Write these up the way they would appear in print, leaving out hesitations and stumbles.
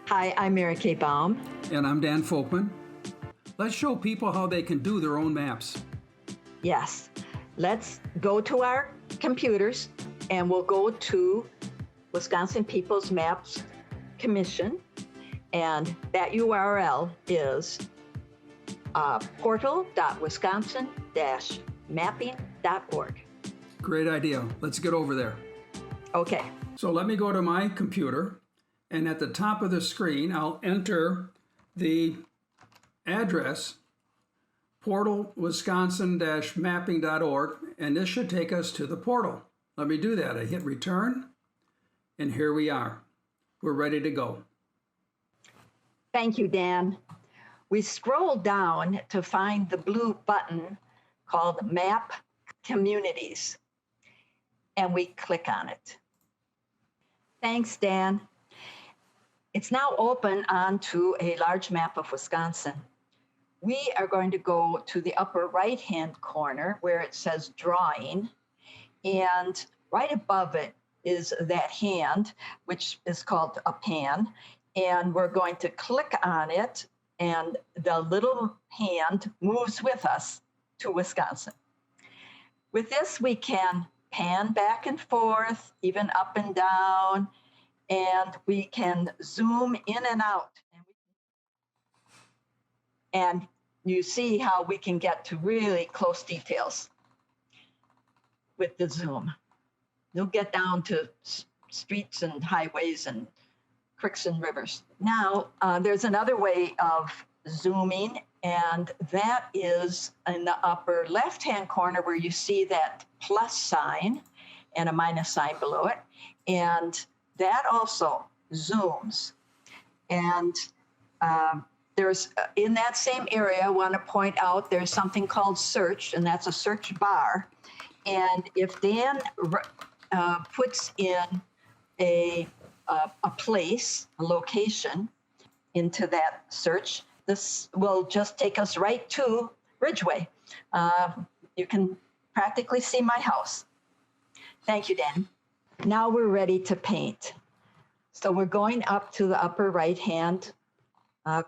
Hi, I'm Mary Kay Baum. And I'm Dan Folkman. Let's show people how they can do their own maps. Yes, let's go to our computers and we'll go to Wisconsin People's Maps Commission. And that URL is portal.wisconsin-mapping.org. Great idea. Let's get over there. Okay. So let me go to my computer, and at the top of the screen, I'll enter the address portal.wisconsin-mapping.org, and this should take us to the portal. Let me do that. I hit return, and here we are. We're ready to go. Thank you, Dan. We scroll down to find the blue button called Map Communities, and we click on it. Thanks, Dan. It's now open onto a large map of Wisconsin. We are going to go to the upper right-hand corner where it says Drawing, and right above it is that hand, which is called a pan, and we're going to click on it, and the little hand moves with us to Wisconsin. With this, we can pan back and forth, even up and down, and we can zoom in and out. And you see how we can get to really close details with the zoom. You'll get down to streets and highways and creeks and rivers. Now, there's another way of zooming, and that is in the upper left-hand corner where you see that plus sign and a minus sign below it. And that also zooms. And there's, in that same area, I want to point out there's something called search, and that's a search bar. And if Dan puts in a place, a location into that search, this will just take us right to Ridgway. You can practically see my house. Thank you, Dan. Now we're ready to paint. So we're going up to the upper right-hand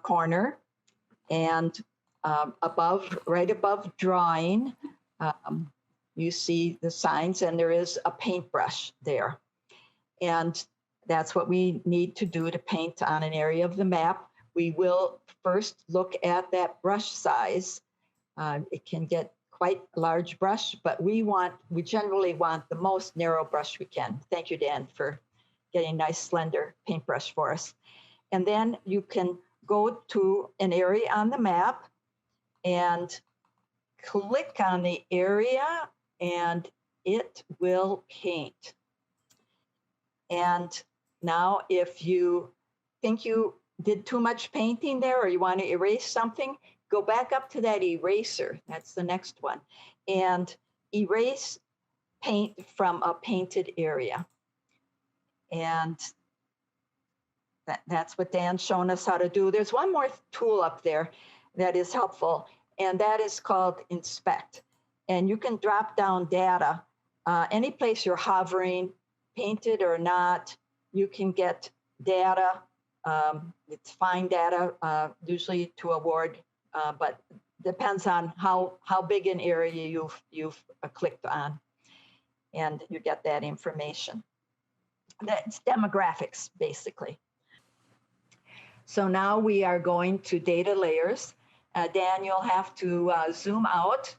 corner, and right above Drawing, you see the signs, and there is a paintbrush there. And that's what we need to do to paint on an area of the map. We will first look at that brush size. It can get quite a large brush, but we generally want the most narrow brush we can. Thank you, Dan, for getting a nice slender paintbrush for us. And then you can go to an area on the map and click on the area, and it will paint. And now if you think you did too much painting there, or you want to erase something, go back up to that eraser. That's the next one. And erase paint from a painted area. And that's what Dan's shown us how to do. There's one more tool up there that is helpful, and that is called Inspect. And you can drop down data. Any place you're hovering, painted or not, you can get data. It's fine data, usually to award, but depends on how big an area you've clicked on, and you get that information. That's demographics, basically. So now we are going to data layers. Dan, you'll have to zoom out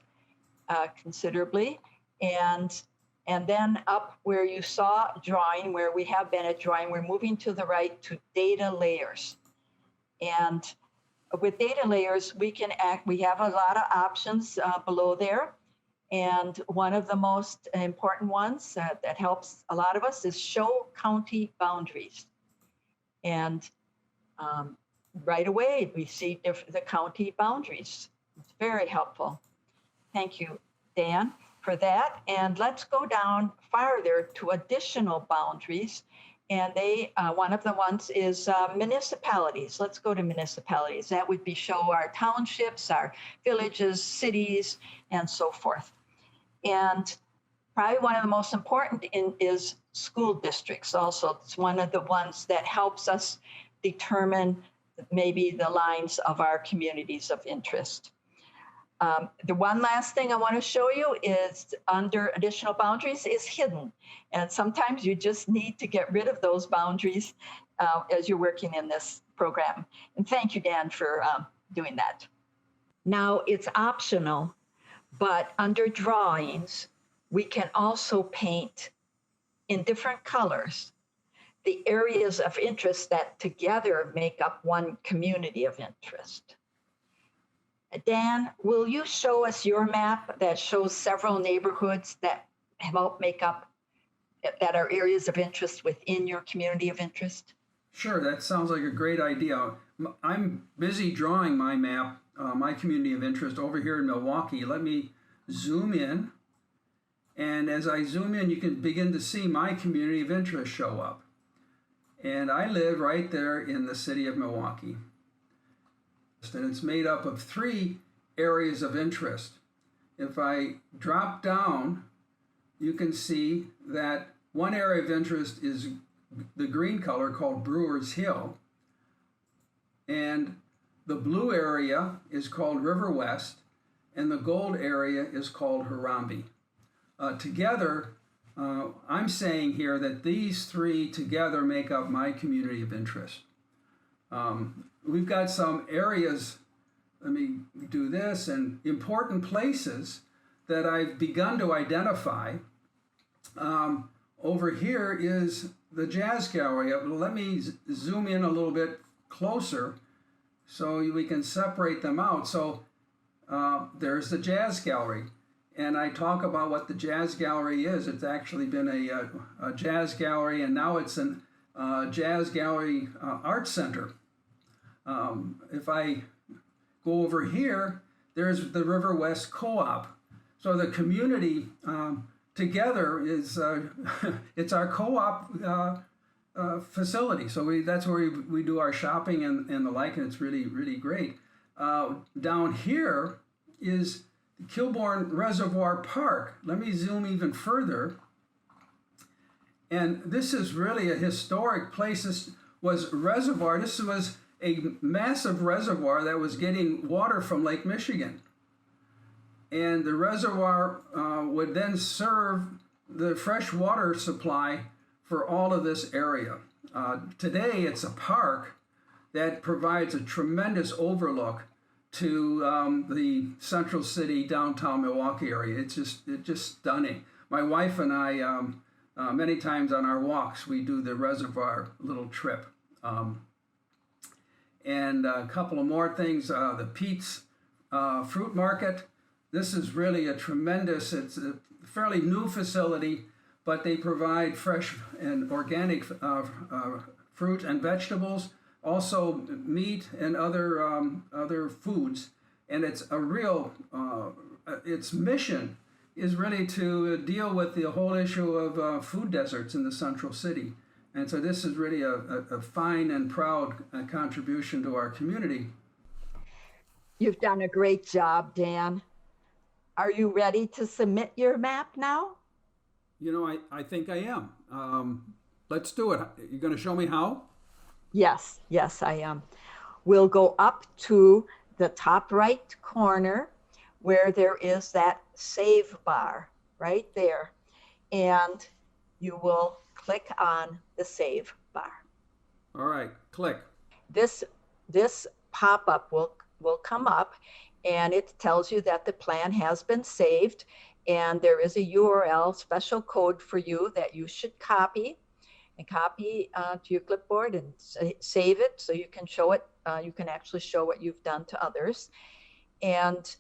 considerably, and then up where you saw Drawing, where we have been at Drawing, we're moving to the right to data layers. And with data layers, we have a lot of options below there. And one of the most important ones that helps a lot of us is show county boundaries. And right away, we see the county boundaries. It's very helpful. Thank you, Dan, for that. And let's go down farther to additional boundaries. And one of the ones is municipalities. Let's go to municipalities. That would be show our townships, our villages, cities, and so forth. And probably one of the most important is school districts also. It's one of the ones that helps us determine maybe the lines of our communities of interest. The one last thing I want to show you is under additional boundaries is hidden. And sometimes you just need to get rid of those boundaries as you're working in this program. And thank you, Dan, for doing that. Now it's optional, but under drawings, we can also paint in different colors the areas of interest that together make up one community of interest. Dan, will you show us your map that shows several neighborhoods that help make up, that are areas of interest within your community of interest? Sure, that sounds like a great idea. I'm busy drawing my map, my community of interest over here in Milwaukee. Let me zoom in. And as I zoom in, you can begin to see my community of interest show up. And I live right there in the city of Milwaukee. And it's made up of 3 areas of interest. If I drop down, you can see that one area of interest is the green color called Brewers Hill. And the blue area is called River West, and the gold area is called Harambee. Together, I'm saying here that these 3 together make up my community of interest. We've got some areas, let me do this, and important places that I've begun to identify. Over here is the Jazz Gallery. Let me zoom in a little bit closer so we can separate them out. So there's the Jazz Gallery. And I talk about what the Jazz Gallery is. It's actually been a jazz gallery, and now it's a Jazz Gallery Art Center. If I go over here, there's the River West Co-op. So the community together is, it's our co-op facility. So that's where we do our shopping and the like, and it's really, really great. Down here is Kilbourne Reservoir Park. Let me zoom even further. And this is really a historic place. This was reservoir. This was a massive reservoir that was getting water from Lake Michigan. And the reservoir would then serve the fresh water supply for all of this area. Today, it's a park that provides a tremendous overlook to the Central City, downtown Milwaukee area. It's just stunning. My wife and I, many times on our walks, we do the reservoir little trip. And a couple of more things, the Pete's Fruit Market. This is really a tremendous, it's a fairly new facility, but they provide fresh and organic fruit and vegetables, also meat and other foods. And it's a real, its mission is really to deal with the whole issue of food deserts in the Central City. And so this is really a fine and proud contribution to our community. You've done a great job, Dan. Are you ready to submit your map now? You know, I think I am. Let's do it. You're going to show me how? Yes, I am. We'll go up to the top right corner where there is that save bar right there. And you will click on the save bar. All right, click. This pop-up will come up, and it tells you that the plan has been saved, and there is a URL special code for you that you should copy to your clipboard and save it so you can show it. You can actually show what you've done to others. And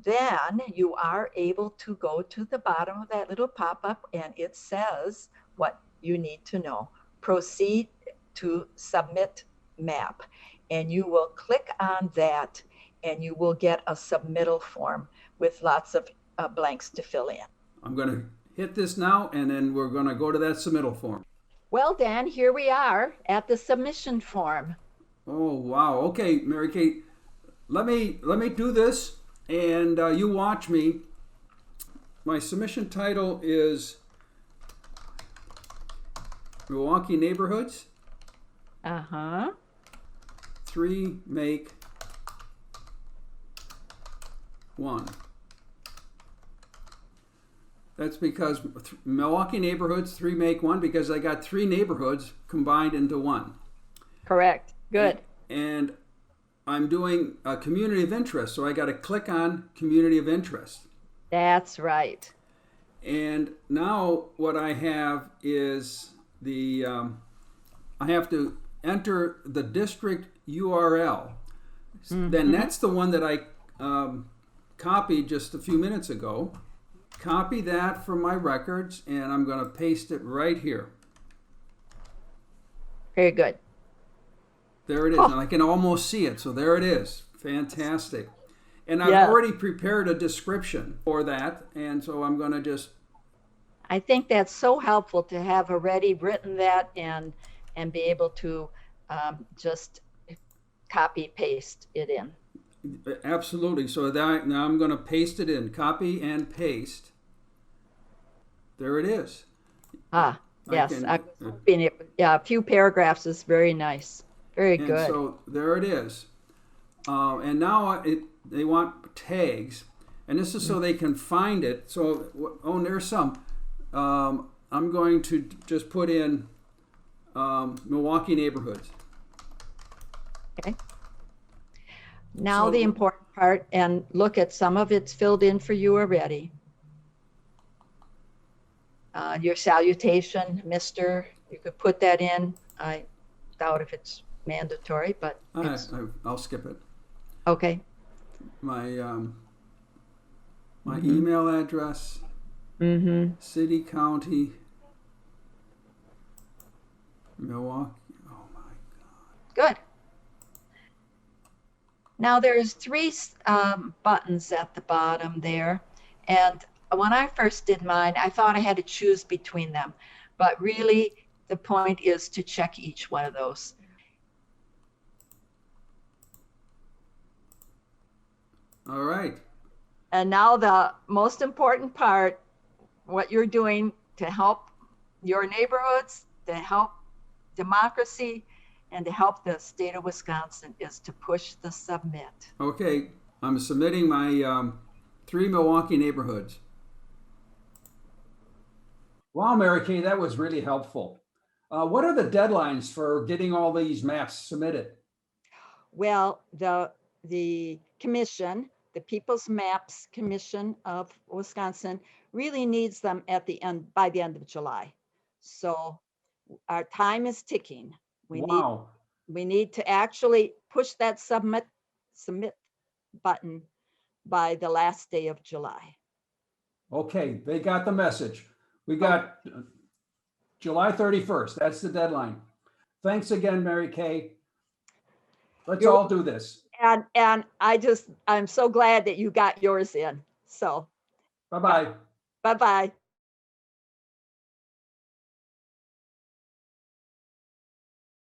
then you are able to go to the bottom of that little pop-up, and it says what you need to know. Proceed to submit map. And you will click on that, and you will get a submittal form with lots of blanks to fill in. I'm going to hit this now, and then we're going to go to that submittal form. Well, Dan, here we are at the submission form. Oh, wow. Okay, Mary Kate, let me do this, and you watch me. My submission title is Milwaukee Neighborhoods. Uh-huh. 3 make 1. That's because Milwaukee neighborhoods, 3 make 1, because I got 3 neighborhoods combined into 1. Correct. Good. And I'm doing a community of interest, so I got to click on community of interest. That's right. And now what I have is I have to enter the district URL. Then that's the one that I copied just a few minutes ago. Copy that from my records, and I'm going to paste it right here. Very good. There it is, and I can almost see it. So there it is. Fantastic. And I've Yeah. already prepared a description for that, and so I'm going to just I think that's so helpful to have already written that and be able to just copy paste it in. absolutely. So that now I'm going to paste it in. Copy and paste. There it is. Ah, I yes. can- I was hoping yeah, a few paragraphs is very nice. Very And good. so there it is. And now they want tags, and this is so they can find it. So there's some. I'm going to just put in Milwaukee neighborhoods. Okay. Now So- the important part, and look at some of it's filled in for you already. Your salutation, Mr. You could put that in. I doubt if it's mandatory, but it's I'll skip it. okay. My email address, city, county, Milwaukee. Oh my God. Good. Now there's 3 buttons at the bottom there. And when I first did mine, I thought I had to choose between them. But really, the point is to check each one of those. All right. And now the most important part, what you're doing to help your neighborhoods, to help democracy, and to help the state of Wisconsin is to push the submit. Okay. I'm submitting my 3 Milwaukee neighborhoods. Wow, Mary Kay, that was really helpful. What are the deadlines for getting all these maps submitted? Well, the commission, the People's Maps Commission of Wisconsin, really needs them at the end, by the end of July. So our time is ticking. Wow. We need to actually push that submit button by the last day of July. Okay, they got the message. We got July 31st. That's the deadline. Thanks again, Mary Kay. Let's You're- all do this. And I'm so glad that you got yours in. So Bye-bye. bye-bye.